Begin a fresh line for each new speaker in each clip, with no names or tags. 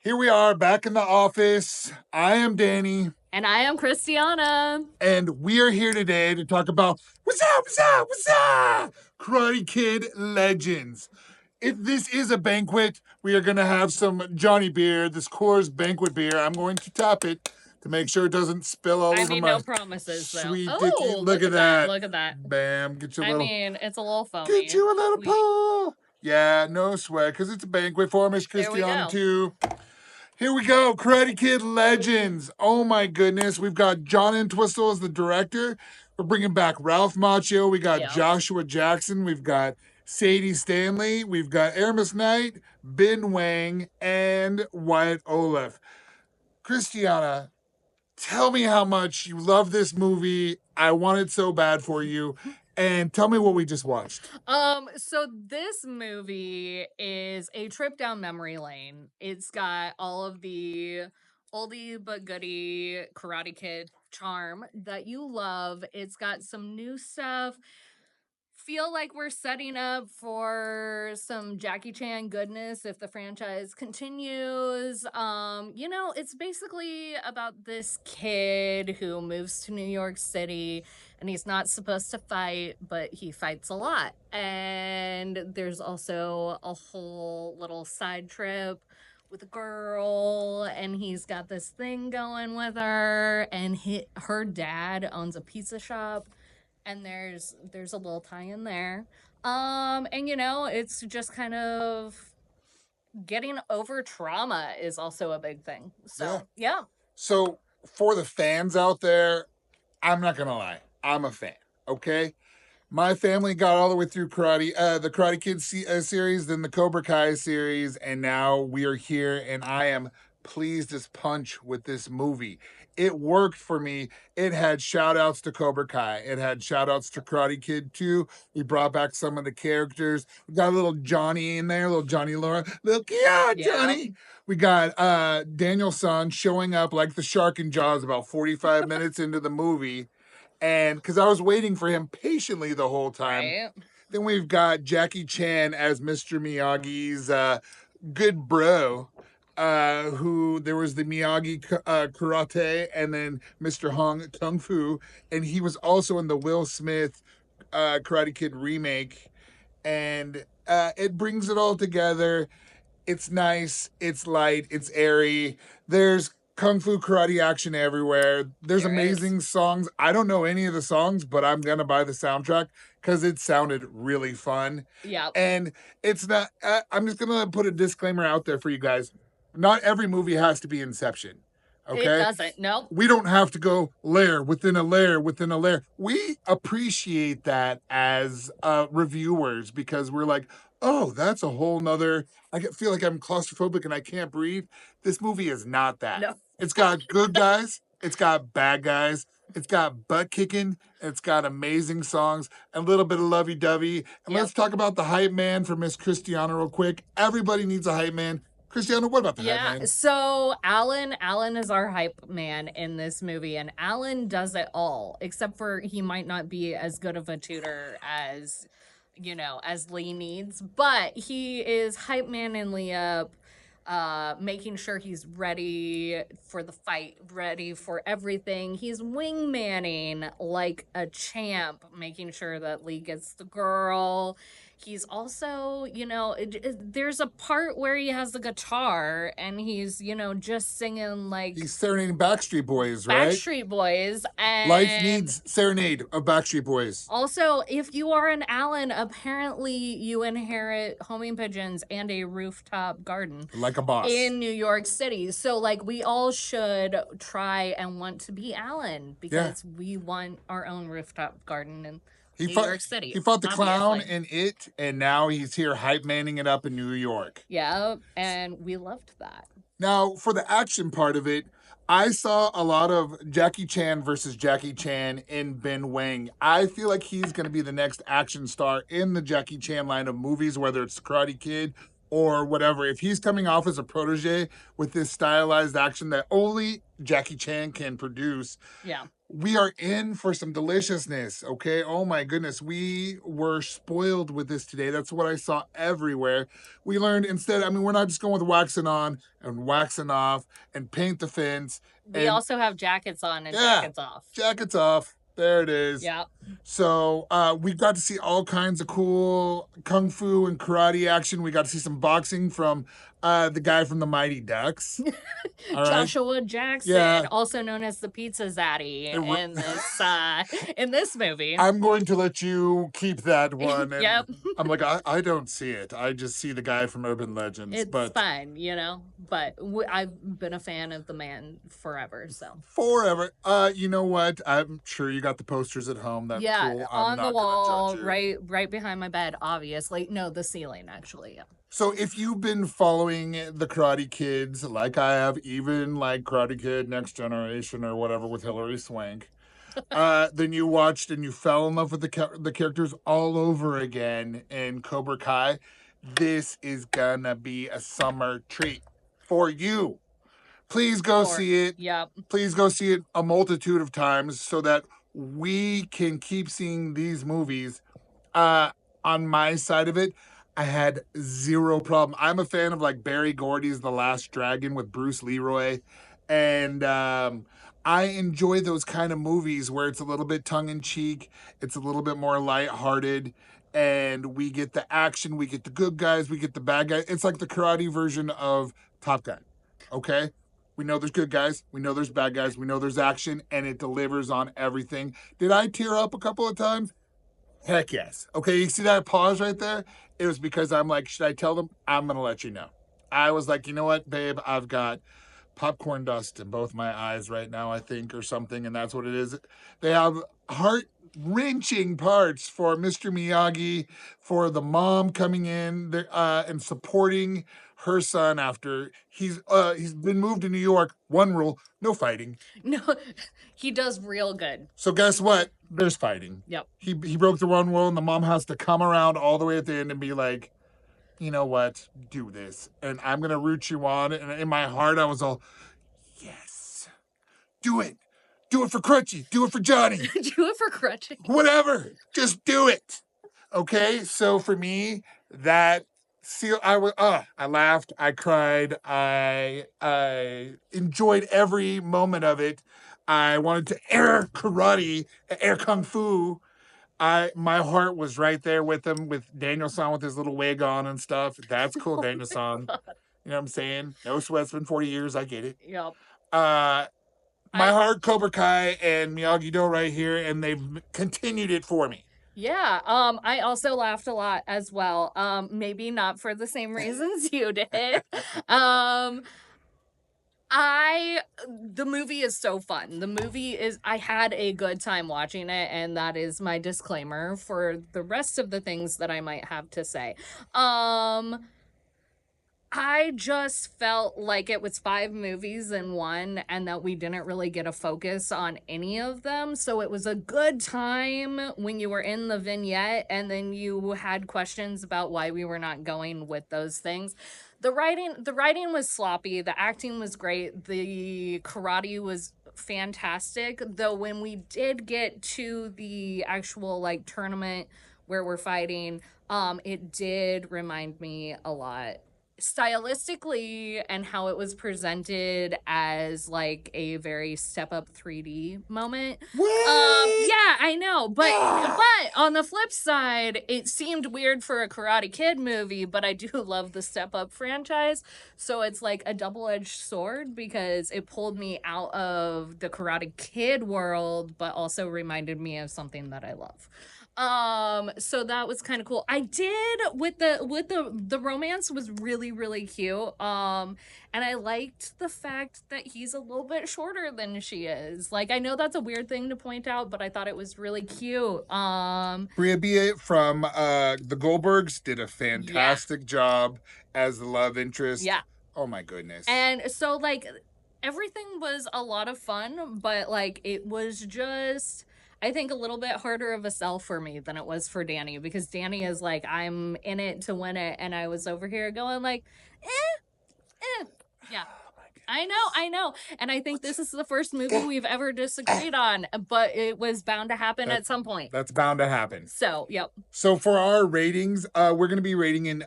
Here we are back in the office. I am Danny,
And I am Christiana.
and we are here today to talk about what's up, Karate Kid Legends. If this is a banquet, we are going to have some Johnny beer, this Coors banquet beer. I'm going to tap it to make sure it doesn't spill all over my
No promises though.
sweet dicky.
Oh,
Look at that.
Look at that.
Bam, get you a
I
little.
mean, it's a little foamy.
Get you a little pull. Yeah, no sweat, because it's a banquet for Miss
There we
Christiana
go.
too. Here we go, Karate Kid Legends. Oh my goodness, we've got John Entwistle as the director. We're bringing back Ralph Macchio. We got
Yeah.
Joshua Jackson. We've got Sadie Stanley. We've got Aramis Knight, Ben Wang, and Wyatt Olaf. Christiana, tell me how much you love this movie. I want it so bad for you. And tell me what we just watched.
So this movie is a trip down memory lane. It's got all of the oldie but goodie Karate Kid charm that you love. It's got some new stuff. Feel like we're setting up for some Jackie Chan goodness if the franchise continues. It's basically about this kid who moves to New York City and he's not supposed to fight, but he fights a lot. And there's also a whole little side trip with a girl, and he's got this thing going with her, and her dad owns a pizza shop, and there's a little tie in there. It's just kind of getting over trauma is also a big thing. So yeah.
So for the fans out there, I'm not gonna lie, I'm a fan. Okay, my family got all the way through the Karate Kid series, then the Cobra Kai series, and now we are here, and I am pleased as punch with this movie. It worked for me. It had shout outs to Cobra Kai. It had shout outs to Karate Kid 2. We brought back some of the characters. We got a little Johnny in there, little Johnny Laura. Look, yeah, Johnny. We got Daniel San showing up like the shark in Jaws about 45 minutes into the movie. And because I was waiting for him patiently the whole time.
Right.
Then we've got Jackie Chan as Mr. Miyagi's good bro. Who there was the Miyagi karate, and then Mr. Hong Kung Fu, and he was also in the Will Smith Karate Kid remake, and it brings it all together. It's nice, it's light, it's airy. There's kung fu karate action everywhere. There's amazing songs. I don't know any of the songs, but I'm gonna buy the soundtrack because it sounded really fun.
Yeah.
And it's not. I'm just gonna put a disclaimer out there for you guys. Not every movie has to be Inception. Okay?
It doesn't. No.
We don't have to go layer within a layer within a layer. We appreciate that as reviewers because we're like, oh, that's a whole nother. Feel like I'm claustrophobic and I can't breathe. This movie is not that.
No.
It's got good guys. It's got bad guys. It's got butt kicking. It's got amazing songs, a little bit of lovey dovey. And let's talk about the hype man for Miss Christiana real quick. Everybody needs a hype man. Christiana, what about the hype man?
So Alan is our hype man in this movie, and Alan does it all, except for he might not be as good of a tutor as, as Lee needs, but he is hype man in Lee up, making sure he's ready for the fight, ready for everything. He's wingmanning like a champ, making sure that Lee gets the girl. He's also, there's a part where he has the guitar and he's, just singing like
He's serenading Backstreet Boys, right?
Backstreet Boys. And
Life needs serenade of Backstreet Boys.
also, if you are an Allen, apparently you inherit homing pigeons and a rooftop garden.
Like a boss.
In New York City. So, we all should try and want to be Allen because we want our own rooftop garden in New York City.
He fought the clown in it, and now he's here hype manning it up in New York.
Yeah, and we loved that.
Now, for the action part of it, I saw a lot of Jackie Chan versus Jackie Chan in Ben Wang. I feel like he's going to be the next action star in the Jackie Chan line of movies, whether it's Karate Kid or whatever. If he's coming off as a protege with this stylized action that only Jackie Chan can produce, we are in for some deliciousness, okay? Oh my goodness, we were spoiled with this today. That's what I saw everywhere. We learned instead, I mean, we're not just going with waxing on and waxing off and paint the fence
We
and
also have jackets on and
yeah,
jackets off.
jackets off. There it is.
Yeah.
So we got to see all kinds of cool kung fu and karate action. We got to see some boxing from the guy from the Mighty Ducks. All right.
Joshua Jackson,
Yeah.
also known as the Pizza Zaddy
It
in this movie.
I'm going to let you keep that one. And
Yep.
I'm like, I don't see it. I just see the guy from Urban Legends.
It's
but
fine, you know. But I've been a fan of the man forever. So
forever. You know what? I'm sure you got the posters at home. That's
yeah,
cool.
on the
not gonna
wall,
judge you.
right behind my bed. Obviously, no, the ceiling actually. Yeah.
So if you've been following the Karate Kids, like I have, even like Karate Kid Next Generation or whatever with Hilary Swank, then you watched and you fell in love with the characters all over again in Cobra Kai. This is gonna be a summer treat for you. Please go see it.
Yep.
Please go see it a multitude of times so that we can keep seeing these movies. On my side of it, I had zero problem. I'm a fan of like Barry Gordy's The Last Dragon with Bruce Leroy. And I enjoy those kind of movies where it's a little bit tongue in cheek, it's a little bit more lighthearted, and we get the action, we get the good guys, we get the bad guys. It's like the karate version of Top Gun. Okay? We know there's good guys, we know there's bad guys, we know there's action, and it delivers on everything. Did I tear up a couple of times? Heck yes. Okay, you see that pause right there? It was because I'm like, should I tell them? I'm going to let you know. I was like, you know what, babe? I've got popcorn dust in both my eyes right now, I think, or something, and that's what it is. They have heart wrenching parts for Mr. Miyagi, for the mom coming in and supporting her son after he's been moved to New York. One rule: no fighting.
No, he does real good.
So guess what? There's fighting.
Yep.
He broke the one rule, and the mom has to come around all the way at the end and be like, you know what? Do this, and I'm gonna root you on. And in my heart, I was all, yes, do it. Do it for Crutchy. Do it for Johnny.
Do it for Crutchy.
Whatever. Just do it. Okay. So for me, that seal, I laughed, I cried, I enjoyed every moment of it. I wanted to air karate, air kung fu. My heart was right there with him, with Daniel-san with his little wig on and stuff. That's cool, Daniel-san. You know what I'm saying? No sweat. It's been 40 years. I get it.
Yep.
My heart, Cobra Kai and Miyagi-Do right here, and they've continued it for me.
Yeah, I also laughed a lot as well. Maybe not for the same reasons you did. The movie is so fun. I had a good time watching it, and that is my disclaimer for the rest of the things that I might have to say. I just felt like it was 5 movies in one and that we didn't really get a focus on any of them. So it was a good time when you were in the vignette and then you had questions about why we were not going with those things. The writing was sloppy, the acting was great, the karate was fantastic, though when we did get to the actual like tournament where we're fighting, it did remind me a lot stylistically and how it was presented as like a very step up 3D moment. Yeah, I know, but on the flip side, it seemed weird for a Karate Kid movie, but I do love the Step Up franchise, so it's like a double-edged sword because it pulled me out of the Karate Kid world but also reminded me of something that I love. So that was kind of cool. I did with the romance was really, really cute. And I liked the fact that he's a little bit shorter than she is. Like, I know that's a weird thing to point out, but I thought it was really cute.
Bria Bia from the Goldbergs did a fantastic job as the love interest.
Yeah.
Oh my goodness.
And so like everything was a lot of fun, but like it was just, I think, a little bit harder of a sell for me than it was for Danny, because Danny is like, I'm in it to win it, and I was over here going like, yeah.
Oh my
I know. And I think this is the first movie we've ever disagreed on, but it was bound to happen at some point.
That's bound to happen.
So, yep.
So for our ratings, we're gonna be rating in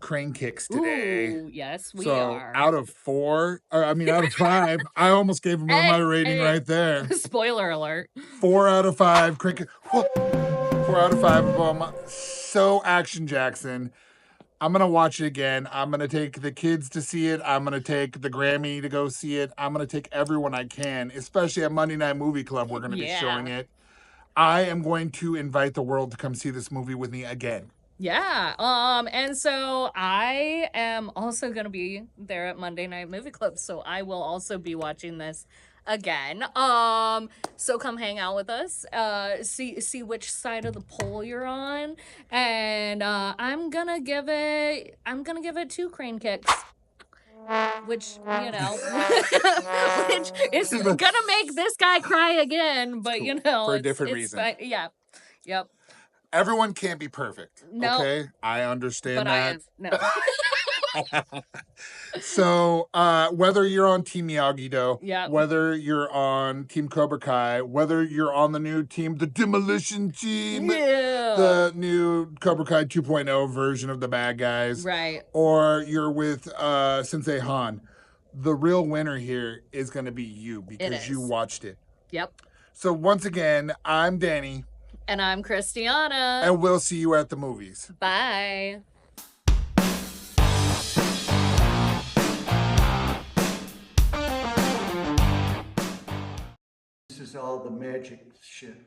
crane kicks today.
Ooh, yes, we
So
are.
out of 4, or I mean out of 5, I almost gave him my rating right there.
Spoiler alert.
4 out of 5 crane kick. 4 out of 5 of them. So Action Jackson. I'm gonna watch it again. I'm gonna take the kids to see it. I'm gonna take the Grammy to go see it. I'm gonna take everyone I can, especially at Monday Night Movie Club. We're gonna be showing it. I am going to invite the world to come see this movie with me again.
Yeah. And so I am also gonna be there at Monday Night Movie Club, so I will also be watching this again. So come hang out with us. See which side of the pole you're on, and I'm gonna give it 2 crane kicks. Which, you know, which is gonna make this guy cry again, but you know,
for a different reason.
Yeah. Yep.
Everyone can't be perfect.
No.
Okay, I understand
But
that.
No.
So whether you're on Team Miyagi-Do,
Yeah.
whether you're on Team Cobra Kai, whether you're on the new team, the Demolition Team,
Yeah.
the new Cobra Kai 2.0 version of the bad guys,
Right.
or you're with Sensei Han, the real winner here is going to be you because you watched it.
Yep.
So once again, I'm Danny.
And I'm Christiana.
And we'll see you at the movies.
Bye.
This is all the magic shit.